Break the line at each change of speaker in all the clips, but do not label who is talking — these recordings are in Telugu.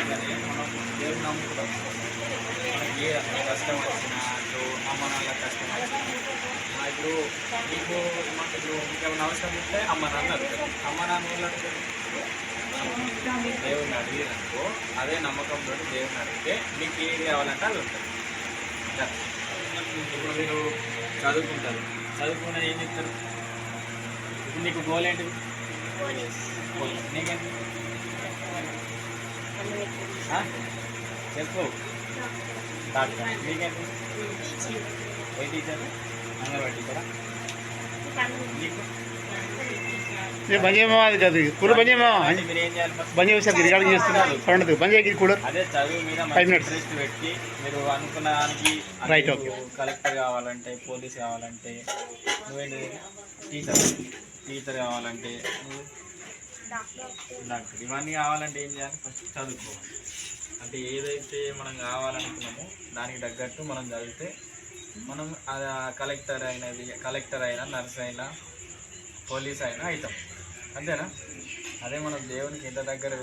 అందుకని మనం దేవుడు నమ్ముకుంటాం. మనకి ఏ కష్టం వచ్చినా అటు అమ్మ నాన్న కష్టం వచ్చినా ఇప్పుడు నీకు ఇప్పుడు ఇంకేమైనా అవసరం ఉంటే అమ్మ నాన్న అడుగుతారు. అమ్మ నాన్న వాళ్ళు అడుగుతారు దేవుడిని అడిగిరనుకో, అదే నమ్మకంతో దేవుడిని అడిగితే మీకు ఏది కావాలంటే అది ఉంటుంది. ఇప్పుడు మీరు చదువుకుంటారు, చదువుకున్న ఏం చెప్తారు? ఇప్పుడు నీకు గోల్ ఏంటిది? నీకేంటి చెప్పు? డాక్టర్. నీకేంటి? ఏ టీచర్? అంగన్వాడీ టీచరా? నీకు అదే చదువు మీద ఇంట్రెస్ట్ పెట్టి మీరు అనుకున్న దానికి కలెక్టర్ కావాలంటే, పోలీస్ కావాలంటే, నువ్వేంటి టీచర్ కావాలంటే, నువ్వు డాక్టర్, ఇవన్నీ కావాలంటే ఏం చేయాలి? ఫస్ట్ చదువుకోవాలి. అంటే ఏదైతే మనం కావాలనుకున్నామో దానికి తగ్గట్టు మనం చదివితే మనం కలెక్టర్ అయినా, నర్స్ అయినా, పోలీస్ అయినా అవుతాం. అంతేనా? అదే మనం దేవునికి ఎంత దగ్గర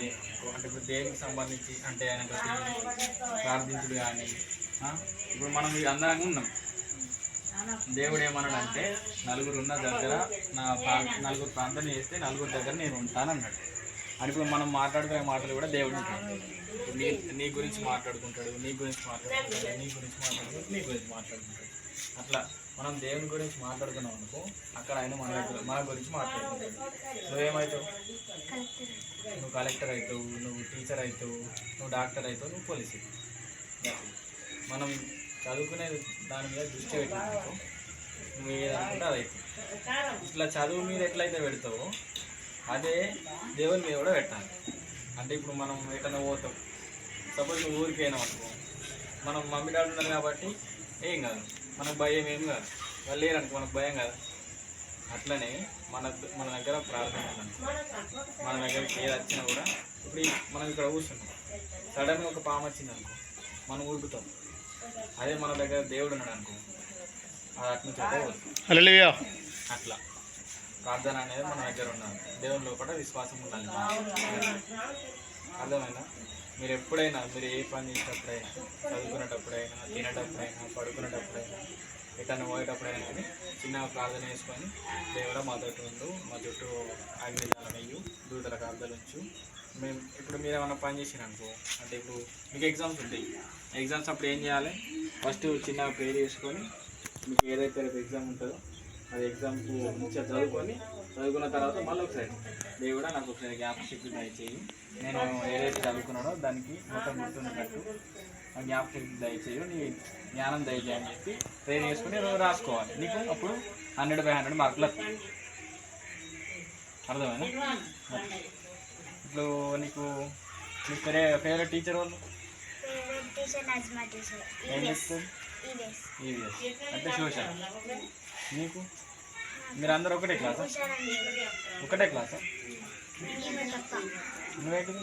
అంటే ఇప్పుడు దేవునికి సంబంధించి అంటే ఆయన ప్రార్థించుడు కానీ, ఇప్పుడు మనం అందరం ఉన్నాం. దేవుడు ఏమన్నాడంటే నలుగురు ఉన్న దగ్గర నలుగురు ప్రార్థన చేస్తే నలుగురు దగ్గర నేను ఉంటానన్నాడు. అని ఇప్పుడు మనం మాట్లాడుకునే మాటలు కూడా దేవుడు ఉంటాడు. నీ గురించి మాట్లాడుకుంటాడు, నీ గురించి మాట్లాడుకుంటాడు, నీ గురించి మాట్లాడుకుంటాడు, నీ గురించి మాట్లాడుకుంటాడు. అట్లా మనం దేవుని గురించి మాట్లాడుకున్నాం అనుకో, అక్కడ ఆయన మన గురించి మాట్లాడుకుంటాడు. నువ్వేమవుతావు? నువ్వు కలెక్టర్ అవుతావు, నువ్వు టీచర్ అవుతావు, నువ్వు డాక్టర్ అవుతావు, నువ్వు పోలీస్ అవుతావు. మనం చదువుకునే దాని మీద దృష్టి పెట్టినావు, నువ్వు ఏదనుకుంటే అది అవుతావు. ఇట్లా చదువు మీద ఎట్లయితే పెడతావో అదే దేవుని మీద కూడా పెట్టాలి. అంటే ఇప్పుడు మనం ఎక్కడైనా పోతాం, సపోజ్ నువ్వు ఊరికి అయినా అనుకో, మనం మమ్మీ డాడీ ఉన్నారు కాబట్టి ఏం కాదు, మనకు భయం ఏం కాదు. వాళ్ళు లేరనుకో మనకు భయం కదా. అట్లనే మన దగ్గర ప్రార్థన ఉందనుకో, మన దగ్గరికి ఏది వచ్చినా కూడా, ఇప్పుడు మనం ఇక్కడ కూర్చున్నాం, సడన్గా ఒక పాము వచ్చింది అనుకో, మనం ఊరుకుతాం. అదే మన దగ్గర దేవుడు ఉన్నాడు అనుకో, అది అటు నుంచి అదే అట్లా ప్రార్థన అనేది మన దగ్గర ఉండాలి. దేవుని లోపల విశ్వాసం ఉండాలి. అర్థమైనా? మీరు ఎప్పుడైనా మీరు ఏ పని చేసేటప్పుడైనా, చదువుకునేటప్పుడైనా, తినేటప్పుడైనా, పడుకునేటప్పుడైనా, ఎటన్నా పోయేటప్పుడైనా కానీ చిన్న ప్రార్థన చేసుకొని, దేవుడా మా తోటి ఉండు, మా చుట్టూ అగ్నిజాలం వేయు, దూతల ప్రార్థనలు ఉంచు. ఇప్పుడు మీరు ఏమైనా పని చేసిరనుకో, అంటే ఇప్పుడు మీకు ఎగ్జామ్స్ ఉంటాయి, ఎగ్జామ్స్ అప్పుడు ఏం చేయాలి? ఫస్ట్ చిన్న ప్రేయర్ చేసుకొని, మీకు ఏదైతే ఎగ్జామ్ ఉంటుందో అది ఎగ్జామ్కు మంచిగా చదువుకున్న తర్వాత మళ్ళీ ఒకసారి దేవుడా నాకు ఒకసారి జ్ఞాపకశక్తి దయచేయి, నేను ఏదైతే చదువుకున్నానో దానికి మొత్తం గుర్తున్నట్టు జ్ఞాపకశక్తి దయచేయు, నీ జ్ఞానం దయచేయి అని చెప్పి ప్రేయర్ చేసుకుని రాసుకోవాలి. నీకు అప్పుడు 100/100 మార్కులు వస్తాయి. అర్థమైనా? ఇప్పుడు నీకు నీ ఫేవరెట్ టీచర్ వాళ్ళు ఏం చెప్తారు? ఈవీఎస్ అంటే సోషల్. నీకు మీరందరూ ఒకటే క్లాసా? ఒకటే క్లాసా? నువ్వేంటిది?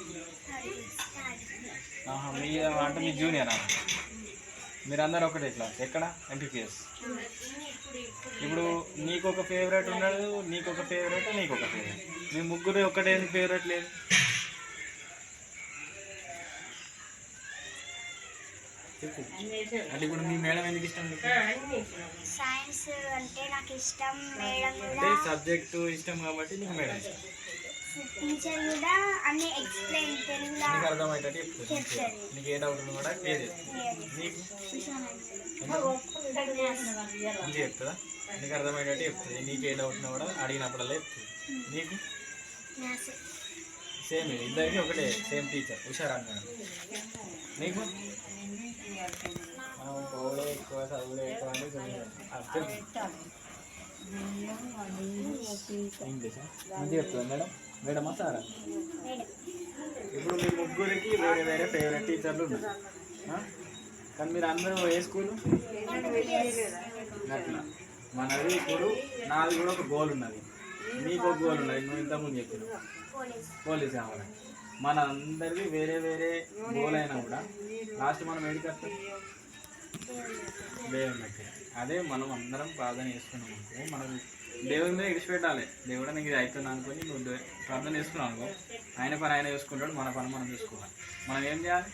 మీ అంటే మీ జూనియరా? మీరందరూ ఒకటే క్లాస్. ఎక్కడ? ఎంపీపీఎస్. ఇప్పుడు నీకు ఒక ఫేవరెట్ ఉన్నాడు, నీకు ఒక ఫేవరెట్, నీకు ఒక ఫేవరెట్. మీ ముగ్గురు ఒకటే ఫేవరెట్ లేదు. అంటే ఇప్పుడు మీ మేడం ఎందుకు ఇష్టం?
సైన్స్ అంటే నాకు ఇష్టం. మేడం
అంటే సబ్జెక్టు ఇష్టం కాబట్టి నీకు మేడం ఇష్టం.
టీచర్ కూడా అన్ని ఎక్స్ప్లెయిన్ తెలుగులో
నీకు అర్థమయ్యేటట్టు చెప్తుంది. నీకు ఏ డౌట్ కూడా క్లియర్ చేస్తుంది. నీకు మంచిగా చెప్తుందా? నీకు అర్థమయ్యేటట్టు చెప్తుంది. నీకు ఏ డౌట్ కూడా అడిగినప్పుడల్లా చెప్తుంది. నీకు సేమ్, ఇద్దరికి ఒకటే సేమ్ టీచర్, ఉషారా మేడం. నీకు కోడే ఎక్కువ, చదువులే ఎక్కువ అని అర్థం. ఇంగ్లీషా మంచిగా చెప్తుంది మేడం. మేడమా సారా? ఇప్పుడు మీ ముగ్గురికి వేరే వేరే ఫేవరెట్ టీచర్లు ఉన్నారు, కానీ మీరు అందరూ ఏ స్కూలు? అట్లా మనది ఇప్పుడు నాది కూడా ఒక గోల్ ఉన్నది, మీకు ఒక గోల్ ఉన్నది. నువ్వు ఇంతకుముందు చెప్పిన పోలీస్ కావాలి. మన అందరిది వేరే వేరే గోల్ అయినా కూడా లాస్ట్ మనం ఏడికి వస్తాం? దేవునికి. అదే మనం అందరం ప్రార్థన చేసుకున్నాం అనుకో, మనకు దేవుడి మీద ఇడిచిపెట్టాలి. దేవుడు నీకు ఇది అవుతుంది అనుకుని నువ్వు ప్రార్థన చేసుకున్నావు అనుకో, ఆయన పని ఆయన చూసుకుంటాడు, మన పని మనం చూసుకోవాలి. మనం ఏం చేయాలి?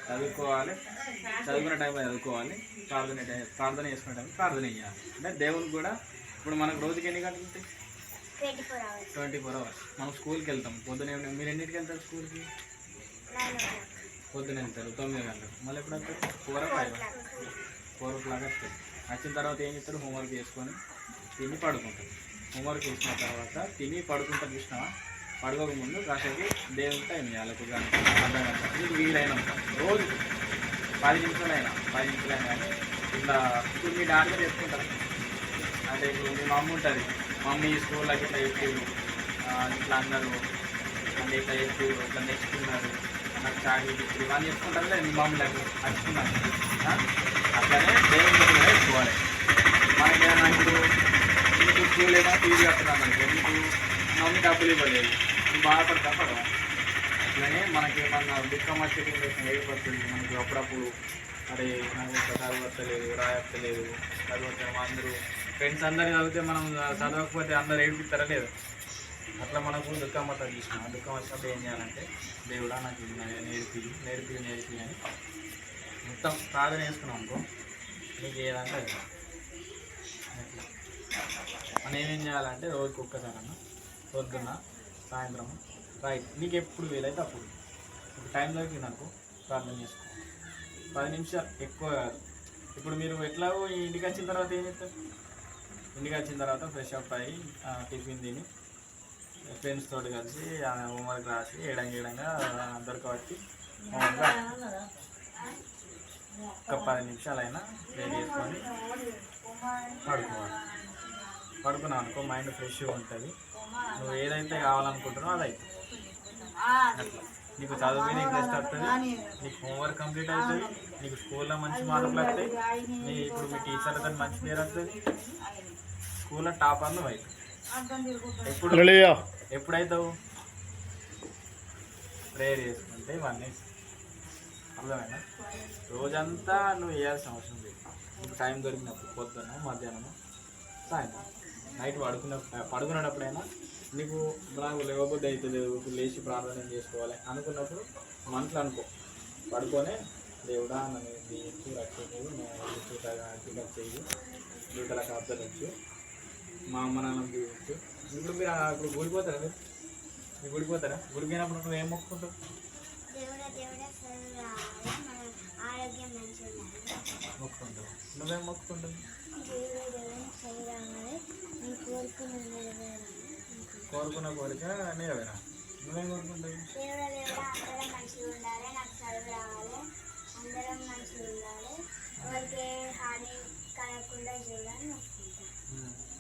చదువుకోవాలి, చదువుకునే టైంలో చదువుకోవాలి, ప్రార్థన చేసుకునే టైం ప్రార్థన చేయాలి. అంటే దేవునికి కూడా ఇప్పుడు మనకు రోజుకి ఎన్ని గంటలు ఉంటాయి? 24 hours. మనం స్కూల్కి వెళ్తాం పొద్దున. మీరు ఎన్నింటికి వెళ్తారు స్కూల్కి? పొద్దున వెళ్తారు 9 గంటలకు. మళ్ళీ ఎప్పుడు వస్తారు? 4 or 5? 4 o'clock వస్తారు. వచ్చిన తర్వాత ఏం చేస్తారు? హోంవర్క్ చేసుకొని తిని పడుకుంటారు. హోంవర్క్ చేసిన తర్వాత తిని పడుకుంటారు. చూసినావా? పడుకోక ముందు కాసేపు దేవుని టైం చేయాలి. ఒక గంట, అర్ధ గంట, మీకు వీలైన రోజు 10 నిమిషాలైనా కానీ ఇట్లా ఇప్పుడు మీ డాడీగా చెప్పుకుంటారు. అంటే ఇప్పుడు మీ మమ్మీ ఉంటుంది, మమ్మీ స్కూల్లోకి ఇట్లా చెప్పారు, ఇట్లా అన్నారు, అంటే ఇట్లా చెప్పారు, ఇట్లా నేర్చుకున్నారు, నాకు చాక్లెట్ ఇచ్చారు, ఇవన్నీ చెప్పుకుంటారు లేదు మీ మమ్మీలకు నచ్చుకున్నాను. అట్లనే దేవుని దగ్గర చెప్పుకోవాలి. మనకి ఏదైనా ఇప్పుడు మీకు స్కూల్ ఏమైనా ఫీజు కట్టున్నాను అనుకో, మీకు మమ్మీ డబ్బులు ఇవ్వలేదు, నువ్వు బాధపడతా పడవ. అట్లనే మనకి ఏమన్నా దుఃఖం వచ్చేది ఏర్పడుతుంది మనకి అప్పుడప్పుడు. అరే నాకు చదవలేదు, రాయలేదు, చదివితే అందరూ ఫ్రెండ్స్ అందరు చదివితే మనం చదవకపోతే అందరు ఏడిపిస్తారా లేదు? అట్లా మనకు దుఃఖం అట్లా తీసుకున్నాం. ఆ దుఃఖం వచ్చినప్పుడు ఏం చేయాలంటే దేవుడా నాకు ఇది నేర్పి అని మొత్తం ప్రార్థన చేసుకున్నాం అనుకో, నీకు ఏదంటే మనం ఏమేం చేయాలంటే రోజుకి ఒక్కసారన్నా పొద్దున్న సాయంత్రం రైట్ నీకు ఎప్పుడు వీలైతే అప్పుడు ఒక టైం దొరికింది అనుకో ప్రార్థన చేసుకో. 10 నిమిషాలు ఎక్కువ కాదు. ఇప్పుడు మీరు ఎట్లాగో ఇంటికి వచ్చిన తర్వాత ఏం చేస్తారు? ఇంటికి వచ్చిన తర్వాత ఫ్రెష్ అప్ అయ్యి టిఫిన్ తిని ఫ్రెండ్స్ తోటి కలిసి హోంవర్క్ రాసి ఏడంగా దొరకబట్టి ఒక 10 నిమిషాలైనా రెడీ చేసుకొని పడుకోవాలి. పడుకున్నావు అనుకో మైండ్ ఫ్రెష్గా ఉంటుంది. నువ్వు ఏదైతే కావాలనుకుంటున్నావు అది అవుతుంది. అట్లా నీకు చదువు మీద ఇంట్రెస్ట్ వస్తుంది, నీకు హోంవర్క్ కంప్లీట్ అవుతుంది, నీకు స్కూల్లో మంచి మార్కులు వస్తాయి, ఇప్పుడు మీ టీచర్లతో మంచి పేరు వస్తుంది, స్కూల్లో టాపర్ నువ్వు అవుతావు. ఎప్పుడైతావు? ప్రేయర్ చేసుకుంటే ఇవన్నీ అర్థమైనా రోజంతా నువ్వు వేయాల్సిన అవసరం లేదు. నీకు టైం దొరికినప్పుడు పొద్దున్న, మధ్యాహ్నం, సాయంత్రం, నైట్ పడుకునేటప్పుడైనా నీకు నాకు లేవబుద్ధి అవుతుంది, లేచి ప్రార్థన చేసుకోవాలి అనుకున్నప్పుడు మనసులో అనుకో, పడుకొనే దేవుడా నన్ను దీనికి రక్షించు, నేను చెయ్యి, వీటిల కాపుదలించు, మా అమ్మ నాన్నకు దీవించు. ఇప్పుడు మీరు ఇప్పుడు గుడిపోతారా? మీరు గుడిపోతారా? గుడిపోయినప్పుడు నువ్వు ఏం మొక్కుకుంటావు? మొక్కుకుంటావు. నువ్వేం మొక్కుకుంటావు? కోరుకున్న కోరిక నెరవేరా. నువ్వేం కోరుకుంటావు?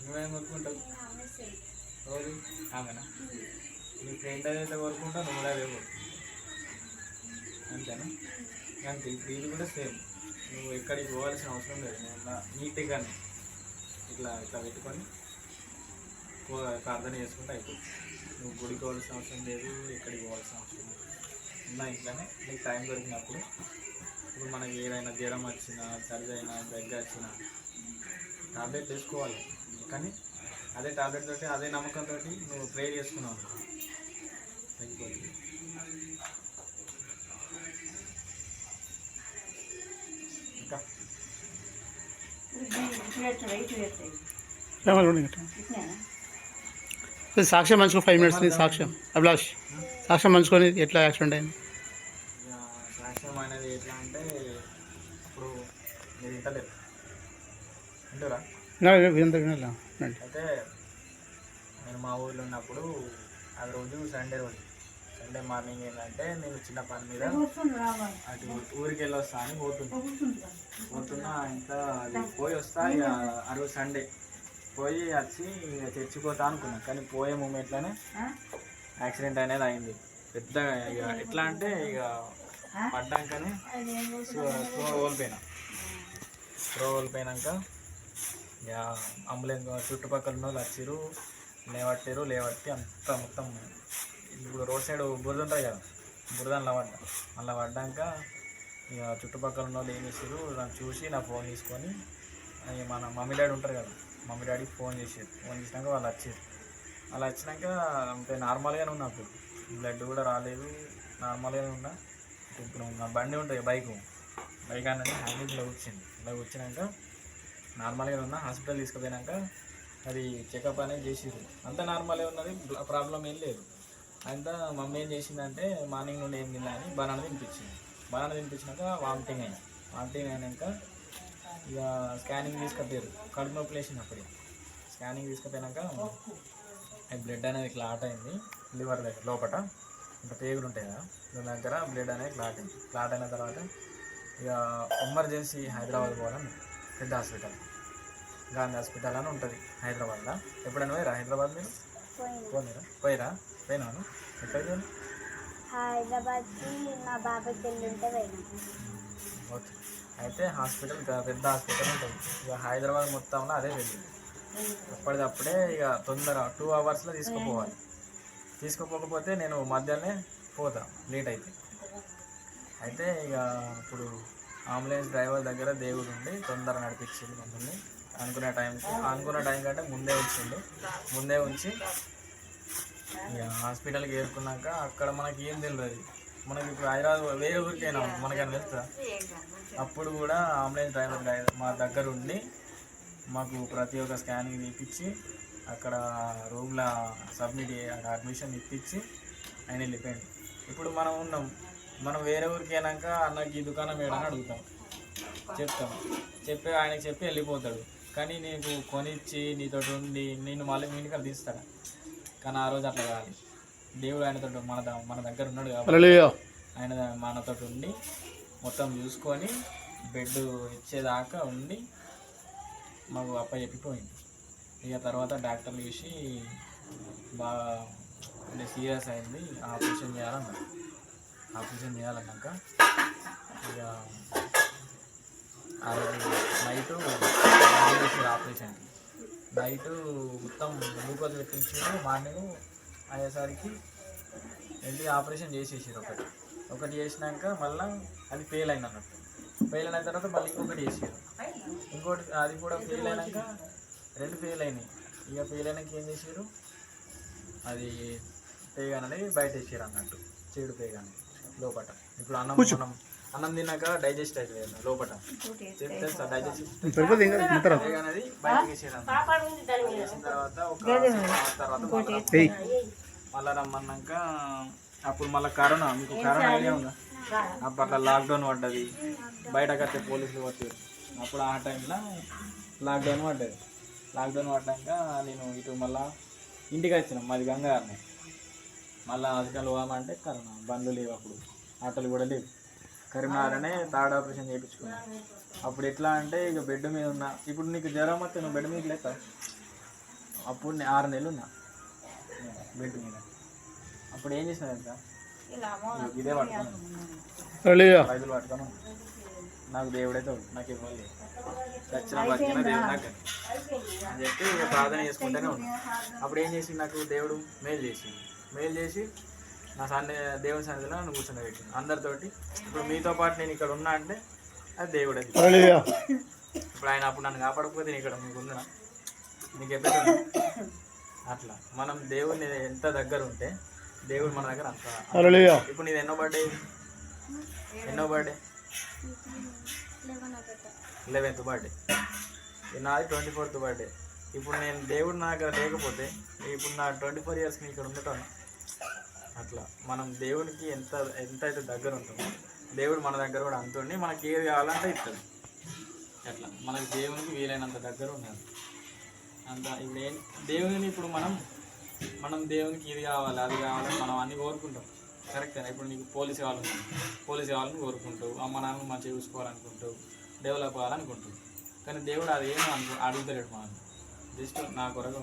నువ్వేం కోరుకుంటావు? రోజు ఆమెనా? నీ ఫ్రెండ్ ఏదైతే కోరుకుంటావు నువ్వు కూడా అదే కోరుకుంటావు, అంతేనా? అంతే. ఇప్పుడు ఇది కూడా సేమ్. నువ్వు ఎక్కడికి పోవాల్సిన అవసరం లేదు. నేను నీట్గా ఇట్లా పెట్టుకొని ప్రార్థన చేసుకుంటే అయిపోతుంది. నువ్వు గుడికి పోవాల్సిన అవసరం లేదు, ఎక్కడికి పోవాల్సిన అవసరం లేదు. ఉన్నా ఇంట్లోనే నీకు టైం దొరికినప్పుడు. ఇప్పుడు మనకి ఏదైనా జ్వరం వచ్చినా, సర్ది అయినా, దగ్గర వచ్చినా టాబ్లెట్ వేసుకోవాలి. కానీ అదే టాబ్లెట్ తోటి అదే నమ్మకంతో నువ్వు ప్రేయర్ చేసుకున్నావు తగ్గిపోతుంది. ఇంకా
సాక్ష్యం మంచుకో 5 minutes. సాక్ష్యం అభిలాష్ సాక్ష్యం మంచుకొని ఎట్లా యాక్సిడెంట్ అయింది?
సాక్ష్యం అనేది ఎట్లా అంటే ఇప్పుడు మీరు ఇంటలేదు వింటారా? అయితే నేను మా ఊళ్ళో ఉన్నప్పుడు అది రోజు సండే మార్నింగ్ ఏంటంటే నేను చిన్న పని మీద అటు ఊరికి వెళ్ళి వస్తా అని పోతున్నా. ఇంకా అది పోయి వస్తా. ఇక ఆ రోజు సండే పోయి వచ్చి ఇక చచ్చిపోతా అనుకున్నాను. కానీ పోయే మూమెంట్లోనే యాక్సిడెంట్ అనేది అయింది పెద్దగా. ఇక ఎట్లా అంటే ఇక పడ్డాకనే స్లో కోల్పోయినాక ఇక అంబులెన్స్ చుట్టుపక్కల ఉన్న వాళ్ళు వచ్చారు, లేవట్టి అంతా మొత్తం. ఇప్పుడు రోడ్ సైడ్ బురద ఉంటుంది కదా, బురదలో పడ్డాక ఇక చుట్టుపక్కల ఉన్న వాళ్ళు ఏం చేస్తారు, నాకు చూసి నా ఫోన్ తీసుకొని మన మమ్మీ డాడీ ఉంటారు కదా, మమ్మీ డాడీకి ఫోన్ చేసినాక వాళ్ళు వచ్చారు. వాళ్ళు వచ్చినాక అంతే నార్మల్గానే ఉన్నా, అప్పుడు బ్లడ్ కూడా రాలేదు, నార్మల్గానే ఉన్నా. ఇప్పుడు నా బండి ఉంటుంది బైక్ అనేది హ్యాండిల్లో వచ్చింది. ఇలా వచ్చినాక నార్మల్గా ఉన్నా. హాస్పిటల్ తీసుకుపోయినాక అది చెకప్ అనేది చేసిర్రు, అంతా నార్మల్గా ఉన్నది, ప్రాబ్లం ఏం లేదు. అంతా మమ్మీ ఏం చేసిందంటే మార్నింగ్ నుండి ఏం తిన్నా అని బనానా తినిపించింది. బనానా తినిపించినాక వామిటింగ్ అయినాక ఇక స్కానింగ్ తీసుకుపోయారు. కడుపు నొప్పి లేచింది. అప్పుడే స్కానింగ్ తీసుకుపోయినాక బ్లడ్ అనేది క్లాట్ అయింది లివర్ దగ్గర లోపల, ఇంకా పేగులు ఉంటాయి కదా దాని దగ్గర బ్లడ్ అనేది క్లాట్ అయిన తర్వాత ఇక ఎమర్జెన్సీ హైదరాబాద్ పోవడం, పెద్ద హాస్పిటల్ గాంధీ హాస్పిటల్ అని ఉంటుంది హైదరాబాద్లో. ఎప్పుడైనా పోయిరా హైదరాబాద్ మీరు? పోయినాను. ఎక్కడికి పోయినా?
హైదరాబాద్కి మా బాబాయ్ పెళ్ళి ఉంటే పోయినా.
ఓకే, అయితే హాస్పిటల్ పెద్ద హాస్పిటల్ ఉంటుంది. ఇక హైదరాబాద్ మొత్తంలో అదే వెళ్ళి అప్పటికప్పుడే ఇక తొందర 2 అవర్స్లో తీసుకుపోవాలి. తీసుకుపోకపోతే నేను మధ్యాహ్నం పోతా లేట్ అయితే ఇక ఇప్పుడు అంబులెన్స్ డ్రైవర్ దగ్గర దేవుడు ఉండి తొందర నడిపించింది మమ్మల్ని. అనుకున్న టైం కంటే ముందే ఉంచి ఇక హాస్పిటల్కి చేరుకున్నాక అక్కడ మనకి ఏం తెలియదు. మనకి ఇప్పుడు హైదరాబాద్ వేరే ఊరికైనా మనకైనా తెలుస్తా. అప్పుడు కూడా అంబులెన్స్ డ్రైవర్ మా దగ్గర ఉండి మాకు ప్రతి ఒక్క స్కానింగ్ తీపిచ్చి అక్కడ రూమ్లో సబ్మిట్ అడ్మిషన్ ఇప్పించి ఆయన వెళ్ళిపోయింది. ఇప్పుడు మనం వేరే ఊరికి అయినాక అన్నకి ఈ దుకాణం ఏడని అడుగుతాం, ఆయనకి చెప్పి వెళ్ళిపోతాడు. కానీ నీకు కొనిచ్చి నీతో ఉండి నేను మళ్ళీ మీ ఇంటికి తీస్తాడు. కానీ ఆ రోజు అట్లా కాదు. దేవుడు ఆయనతో మన దగ్గర ఉన్నాడు కాబట్టి ఆయన మనతో ఉండి మొత్తం చూసుకొని బెడ్ ఇచ్చేదాకా ఉండి మాకు అప్ప చెప్పిపోయింది. ఇక తర్వాత డాక్టర్లు చూసి బాగా అంటే సీరియస్ అయింది, ఆపరేషన్ చేయాలన్నాక ఇక ఆ రోజు నైట్ ఆపరేషన్కి నైట్ మొత్తం గ్లూకోజ్ పెట్టించారు. మార్నింగ్ అయ్యేసరికి వెళ్ళి ఆపరేషన్ చేసేసారు. ఒకటి చేసినాక మళ్ళీ అది ఫెయిల్ అయిన తర్వాత మళ్ళీ ఇంకొకటి చేసారు. ఇంకోటి అది కూడా ఫెయిల్ అయినాక 2 ఫెయిల్ అయినాయి. ఇక ఫెయిల్ అయినాక ఏం చేసారు, అది పేగాన్ అనేది బయట వేసారు అన్నట్టు, చెడు పేగాని లోపల. ఇప్పుడు అన్నం తిన్నాక డైజెస్ట్ అవుతుంది లోపల, తెలుసా డైజెస్ట్ అనేది బయటకు వేసారు. వేసిన తర్వాత మళ్ళీ రమ్మన్నాక అప్పుడు మళ్ళీ కరోనా, మీకు కరోనా ఐడియా ఉందా? అప్పుడు అట్లా లాక్డౌన్ పడ్డది, బయటకు వస్తే పోలీసులు వచ్చారు. అప్పుడు ఆ టైంలో లాక్డౌన్ పడ్డాక నేను ఇటు మళ్ళీ ఇంటికి వచ్చినాం. మాది గంగారనే. మళ్ళీ హాస్పిటల్ పోవాలంటే కరోనా, బండ్లు లేవు, అప్పుడు ఆటోలు కూడా లేవు. కరీంనగర్నే థర్డ్ ఆపరేషన్ చేయించుకున్నాను. అప్పుడు ఎట్లా అంటే ఇక బెడ్ మీద ఉన్నా. ఇప్పుడు నీకు జ్వరం వస్తే నువ్వు బెడ్ మీద లేక, అప్పుడు నేను 6 నెలలు ఉన్నా బెడ్ మీద. అప్పుడు ఏం చేసినా తెలుసా, ఇదే పట్టుకున్నాను. నాకు దేవుడైతే నాకు ఇవ్వాలి, దక్షిణ బతికిన దేవుడు నాకు అని చెప్పి ఇక ప్రార్థన చేసుకుంటూనే ఉన్నాను. అప్పుడు ఏం చేసి నాకు దేవుడు మేలు చేసి నా దేవుని సన్నిధిలో నన్ను కూర్చోబెట్టింది అందరితోటి. ఇప్పుడు మీతో పాటు నేను ఇక్కడ ఉన్నా అంటే అది దేవుడే. ఇప్పుడు ఆయన అప్పుడు నన్ను కాపాడకపోతే నేను ఇక్కడ మీకు ఉందా, నీకు ఎప్పుడు అట్లా మనం దేవుడిని ఎంత దగ్గర ఉంటే దేవుడు మన దగ్గర అంత. ఇప్పుడు నీది ఎన్నో బర్త్డే 11th బర్త్డే, నాది 24th బర్త్డే. ఇప్పుడు నేను దేవుడు నా దగ్గర లేకపోతే ఇప్పుడు నా 24 ఇయర్స్కి ఇక్కడ ఉండటం. అట్లా మనం దేవునికి ఎంతైతే దగ్గర ఉంటుందో దేవుడు మన దగ్గర కూడా అంత ఉండి మనకి ఏది కావాలంటే ఇస్తుంది. అట్లా మనకి దేవునికి వీలైనంత దగ్గర ఉన్నది అంత. ఇప్పుడు మనం దేవునికి ఇది కావాలి అది కావాలని మనం అన్నీ కోరుకుంటాం, కరెక్టేనా? ఇప్పుడు నీకు పోలీస్ కావాలని కోరుకుంటావు, అమ్మ నాన్న మంచిగా చూసుకోవాలనుకుంటావు, డెవలప్ అవ్వాలనుకుంటావు. కానీ దేవుడు అది ఏమో అడుగుతలేడు మనం. జస్ట్ నా కోసం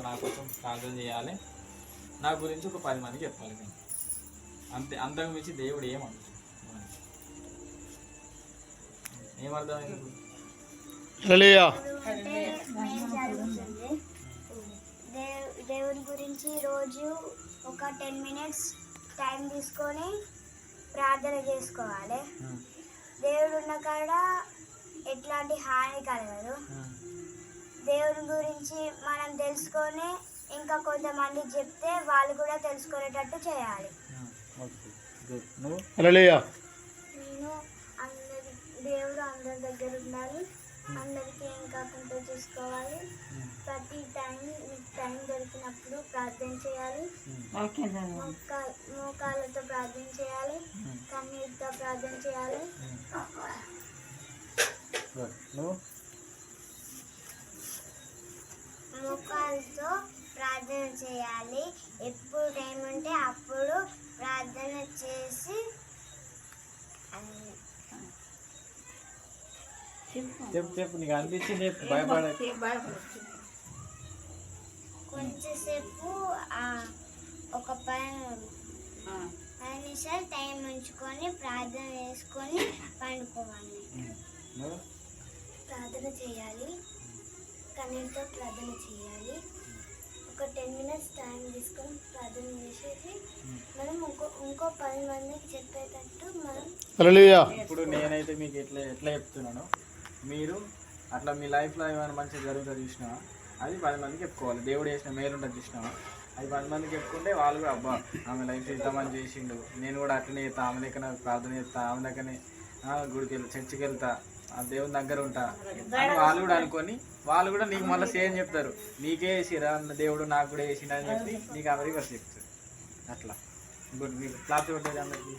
ప్రార్థన చేయాలి, నా గురించి ఒక 10 మందికి చెప్పాలి నేను, అంతే. అంతకు మించి దేవుడు ఏమడుగుతాడు? ఏమర్థమైంది?
దేవుని గురించి రోజు ఒక 10 minutes టైం తీసుకొని ప్రార్థన చేసుకోవాలి. దేవుడు ఉన్న కాడ ఎట్లాంటి హాని కలగదు. దేవుని గురించి మనం తెలుసుకొని ఇంకా కొంతమందికి చెప్తే వాళ్ళు కూడా తెలుసుకునేటట్టు చేయాలి.
Okay good. నువ్వు
హల్లెలూయా.
నేను దేవుడు అందరి దగ్గర ఉండాలి, అందరికీ ఏం కాకుండా చూసుకోవాలి. ప్రతి టైం దొరికినప్పుడు ప్రార్థన చేయాలి, మోకాళ్ళతో ప్రార్థన చేయాలి, కన్నీటితో ప్రార్థన చేయాలి.
గుడ్. నువ్వు
మోకాళ్ళతో ప్రార్థన చేయాలి, ఎప్పుడు టైం ఉంటే అప్పుడు ప్రార్థన చేసి
చెప్పు నీకు అనిపించింది చెప్పు, భయపడ.
కొంచెంసేపు ఒక 10 నిమిషాలు టైం ఉంచుకొని ప్రార్థన చేసుకొని పండుకోవాలి.
నువ్వు
ప్రార్థన చేయాలి, కన్నీటితో ప్రార్థన చేయాలి. ఒక 10 మినిట్స్ టైం తీసుకొని ప్రార్థన చేసేసి మనం ఇంకో 10 మందికి చెప్పేటట్టు మనం.
హల్లెలూయా.
ఇప్పుడు నేనైతే మీకు ఎట్లా చెప్తున్నాను, మీరు అట్లా మీ లైఫ్లో ఏమైనా మంచిగా జరుగుతుంది చూసినావా, అది 10 మందికి చెప్పుకోవాలి. దేవుడు చేసిన మేలు ఉంటుంది చూసినావా, అది 10 మందికి చెప్పుకుంటే వాళ్ళు కూడా అబ్బా ఆమె లైఫ్ ఇంతమంది చేసిండు, నేను కూడా అట్లనే చేస్తా, ఆమె లెక్కన ప్రార్థన చేస్తా, ఆమె లెక్కనే గుడికి వెళ్తా, చర్చికి వెళ్తా, ఆ దేవుని దగ్గర ఉంటా అని వాళ్ళు కూడా అనుకొని వాళ్ళు కూడా నీకు మళ్ళీ సేమ్ చెప్తారు, నీకే వేసిరా దేవుడు నాకు కూడా వేసిండు అని చెప్పి నీకు అందరికీ చెప్తారు. అట్లా గుడ్. మీకు క్లాస్ కొట్టేది అందరికీ.